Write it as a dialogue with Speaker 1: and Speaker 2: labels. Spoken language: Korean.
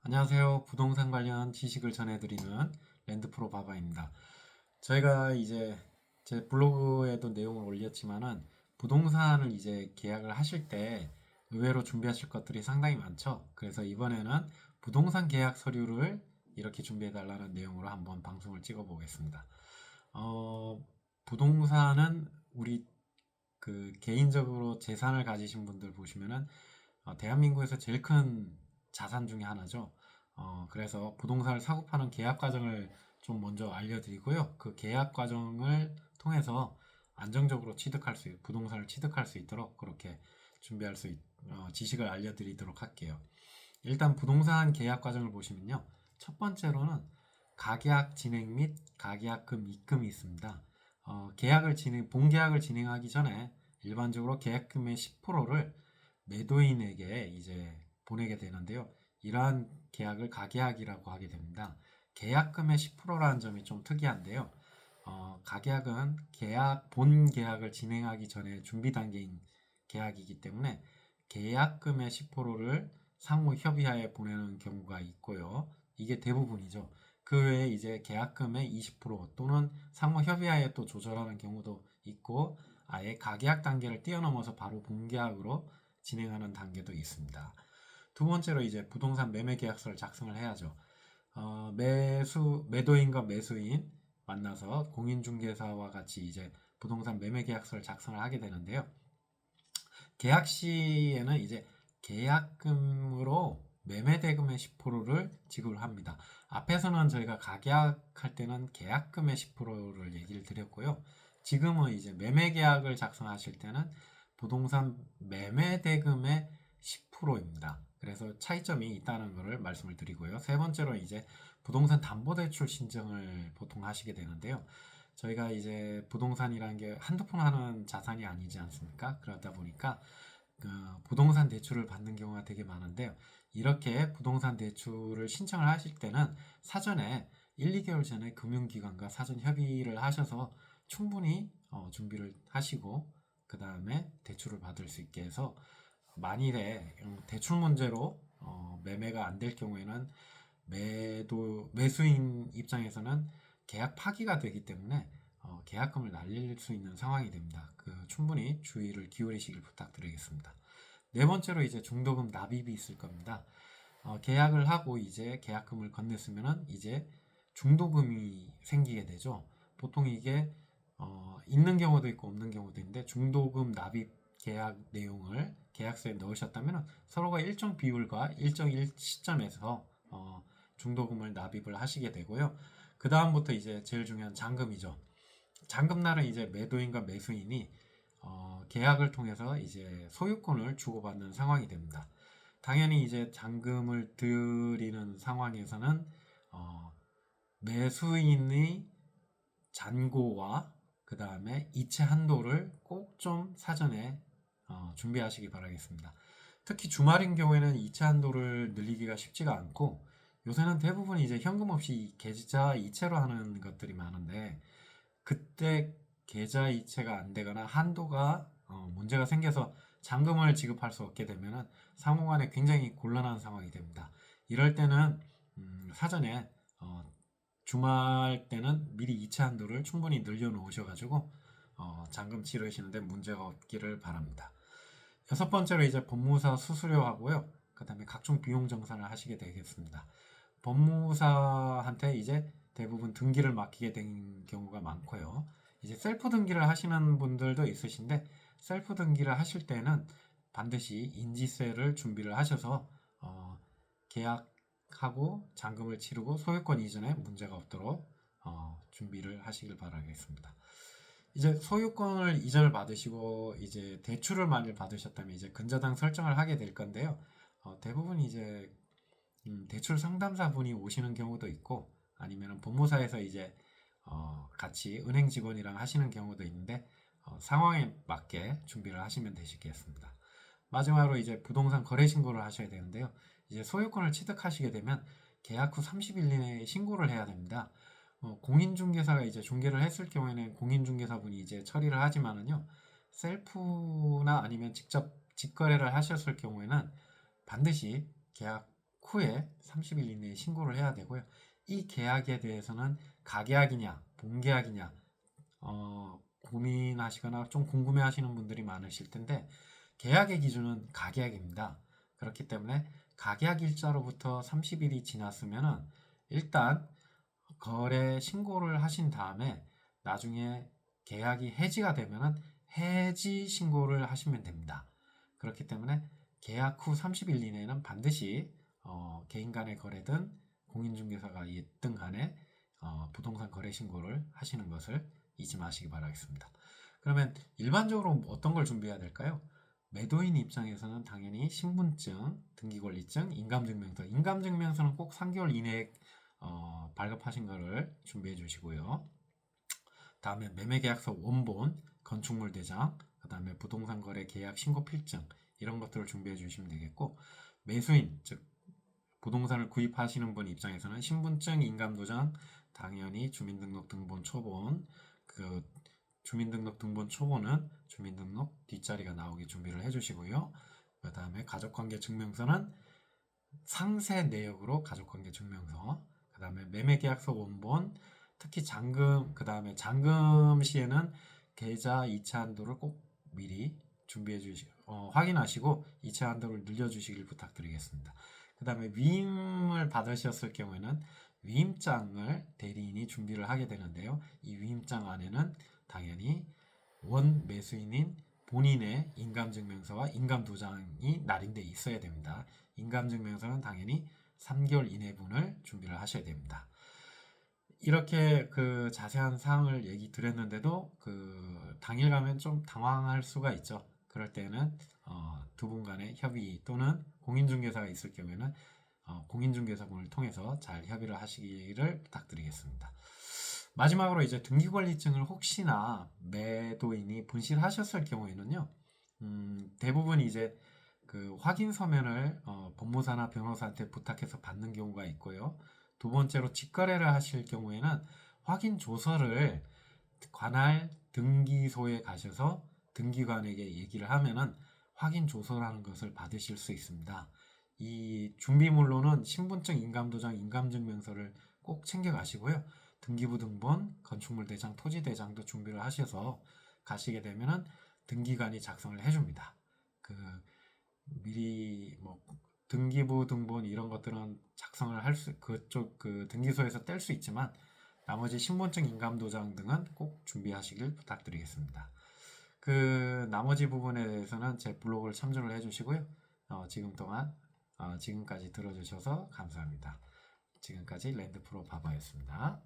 Speaker 1: 안녕하세요. 부동산 관련 지식을 전해드리는 랜드프로 바바입니다. 저희가 이제 제 블로그에도 내용을 올렸지만은 부동산을 이제 계약을 하실 때 의외로 준비하실 것들이 상당히 많죠. 그래서 이번에는 부동산 계약 서류를 이렇게 준비해 달라는 내용으로 한번 방송을 찍어 보겠습니다. 부동산은 우리 개인적으로 재산을 가지신 분들 보시면은 대한민국에서 제일 큰 자산 중에 하나죠. 그래서 부동산을 사고 파는 계약 과정을 좀 먼저 알려드리고요. 그 계약 과정을 통해서 안정적으로 부동산을 취득할 수 있도록 그렇게 지식을 알려드리도록 할게요. 일단 부동산 계약 과정을 보시면요. 첫 번째로는 가계약 진행 및 가계약금 입금이 있습니다. 본계약을 진행하기 전에 일반적으로 계약금의 10%를 매도인에게 이제 보내게 되는데요. 이러한 계약을 가계약이라고 하게 됩니다. 계약금의 10%라는 점이 좀 특이한데요. 가계약은 본 계약을 진행하기 전에 준비 단계인 계약이기 때문에 계약금의 10%를 상호 협의하에 보내는 경우가 있고요. 이게 대부분이죠. 그 외에 이제 계약금의 20% 또는 상호 협의하에 또 조절하는 경우도 있고 아예 가계약 단계를 뛰어넘어서 바로 본계약으로 진행하는 단계도 있습니다. 두 번째로 이제 부동산 매매 계약서를 작성을 해야죠. 매도인과 매수인 만나서 공인중개사와 같이 이제 부동산 매매 계약서를 작성을 하게 되는데요. 계약 시에는 이제 계약금으로 매매 대금의 10%를 지급을 합니다. 앞에서는 저희가 가계약할 때는 계약금의 10%를 얘기를 드렸고요. 지금은 이제 매매 계약을 작성하실 때는 부동산 매매 대금의 10%입니다. 그래서 차이점이 있다는 것을 말씀을 드리고요. 세 번째로 이제 부동산 담보대출 신청을 보통 하시게 되는데요. 저희가 이제 부동산이라는 게 한두 푼 하는 자산이 아니지 않습니까? 그러다 보니까 부동산 대출을 받는 경우가 되게 많은데요. 이렇게 부동산 대출을 신청을 하실 때는 사전에 1, 2개월 전에 금융기관과 사전 협의를 하셔서 충분히 준비를 하시고 그 다음에 대출을 받을 수 있게 해서 만일에 대출 문제로 매매가 안 될 경우에는 매수인 입장에서는 계약 파기가 되기 때문에 계약금을 날릴 수 있는 상황이 됩니다. 충분히 주의를 기울이시길 부탁드리겠습니다. 네 번째로 이제 중도금 납입이 있을 겁니다. 계약을 하고 이제 계약금을 건넸으면은 이제 중도금이 생기게 되죠. 보통 이게 있는 경우도 있고 없는 경우도 있는데 중도금 납입 계약 내용을 계약서에 넣으셨다면 서로가 일정 비율과 일정 시점에서 중도금을 납입을 하시게 되고요. 그 다음부터 이제 제일 중요한 잔금이죠. 잔금날은 이제 매도인과 매수인이 계약을 통해서 이제 소유권을 주고받는 상황이 됩니다. 당연히 이제 잔금을 드리는 상황에서는 매수인의 잔고와 그 다음에 이체 한도를 꼭 좀 사전에 준비하시기 바라겠습니다. 특히 주말인 경우에는 이체 한도를 늘리기가 쉽지가 않고 요새는 대부분 이제 현금 없이 계좌 이체로 하는 것들이 많은데 그때 계좌 이체가 안 되거나 한도가 문제가 생겨서 잔금을 지급할 수 없게 되면은 상호간에 굉장히 곤란한 상황이 됩니다. 이럴 때는 사전에 주말 때는 미리 이체 한도를 충분히 늘려놓으셔가지고 잔금 치르시는데 문제가 없기를 바랍니다. 여섯 번째로 이제 법무사 수수료하고요. 그 다음에 각종 비용 정산을 하시게 되겠습니다. 법무사한테 이제 대부분 등기를 맡기게 된 경우가 많고요. 이제 셀프 등기를 하시는 분들도 있으신데 셀프 등기를 하실 때는 반드시 인지세를 준비를 하셔서 계약하고 잔금을 치르고 소유권 이전에 문제가 없도록 준비를 하시길 바라겠습니다. 이제 소유권을 이전을 받으시고 이제 대출을 만일 받으셨다면 이제 근저당 설정을 하게 될 건데요. 대부분 이제 대출 상담사분이 오시는 경우도 있고 아니면 법무사에서 이제 같이 은행 직원이랑 하시는 경우도 있는데 상황에 맞게 준비를 하시면 되시겠습니다. 마지막으로 이제 부동산 거래 신고를 하셔야 되는데요. 이제 소유권을 취득하시게 되면 계약 후 30일 이내에 신고를 해야 됩니다. 공인중개사가 이제 중개를 했을 경우에는 공인중개사분이 이제 처리를 하지만은요. 셀프나 아니면 직접 직거래를 하셨을 경우에는 반드시 계약 후에 30일 이내에 신고를 해야 되고요. 이 계약에 대해서는 가계약이냐, 본계약이냐 고민하시거나 좀 궁금해하시는 분들이 많으실 텐데 계약의 기준은 가계약입니다. 그렇기 때문에 가계약 일자로부터 30일이 지났으면은 일단 거래 신고를 하신 다음에 나중에 계약이 해지가 되면은 해지 신고를 하시면 됩니다. 그렇기 때문에 계약 후 30일 이내에는 반드시 개인 간의 거래든 공인중개사가 있든 간에 부동산 거래 신고를 하시는 것을 잊지 마시기 바라겠습니다. 그러면 일반적으로 어떤 걸 준비해야 될까요? 매도인 입장에서는 당연히 신분증, 등기권리증, 인감증명서. 인감증명서는 꼭 3개월 이내에 발급하신 거를 준비해 주시고요. 다음에 매매계약서 원본, 건축물 대장, 그 다음에 부동산 거래 계약 신고 필증 이런 것들을 준비해 주시면 되겠고 매수인, 즉 부동산을 구입하시는 분 입장에서는 신분증, 인감도장, 당연히 주민등록 등본 초본, 그 주민등록 등본 초본은 주민등록 뒷자리가 나오게 준비를 해주시고요. 그 다음에 가족관계 증명서는 상세 내역으로 가족관계 증명서, 그 다음에 매매계약서 원본, 특히 잔금, 그 다음에 잔금 시에는 계좌 이체 한도를 꼭 미리 준비해 확인하시고 이체 한도를 늘려주시길 부탁드리겠습니다. 그 다음에 위임을 받으셨을 경우에는 위임장을 대리인이 준비를 하게 되는데요. 이 위임장 안에는 당연히 원 매수인인 본인의 인감증명서와 인감도장이 날인돼 있어야 됩니다. 인감증명서는 당연히 3개월 이내분을 준비를 하셔야 됩니다. 이렇게 그 자세한 사항을 얘기 드렸는데도 그 당일 가면 좀 당황할 수가 있죠. 그럴 때는 두 분 간의 협의 또는 공인중개사가 있을 경우에는 공인중개사분을 통해서 잘 협의를 하시기를 부탁드리겠습니다. 마지막으로 이제 등기권리증을 혹시나 매도인이 분실하셨을 경우에는요, 대부분 이제 그 확인 서면을 법무사나 변호사한테 부탁해서 받는 경우가 있고요. 두 번째로 직거래를 하실 경우에는 확인 조서를 관할 등기소에 가셔서 등기관에게 얘기를 하면은 확인 조서라는 것을 받으실 수 있습니다. 이 준비물로는 신분증, 인감도장, 인감증명서를 꼭 챙겨 가시고요. 등기부 등본, 건축물 대장, 토지 대장도 준비를 하셔서 가시게 되면은 등기관이 작성을 해줍니다. 그 미리 뭐 등기부 등본 이런 것들은 작성을 그쪽 그 등기소에서 뗄 수 있지만 나머지 신분증, 인감도장 등은 꼭 준비하시길 부탁드리겠습니다. 그 나머지 부분에 대해서는 제 블로그를 참조를 해주시고요. 지금까지 들어주셔서 감사합니다. 지금까지 랜드프로 바바였습니다.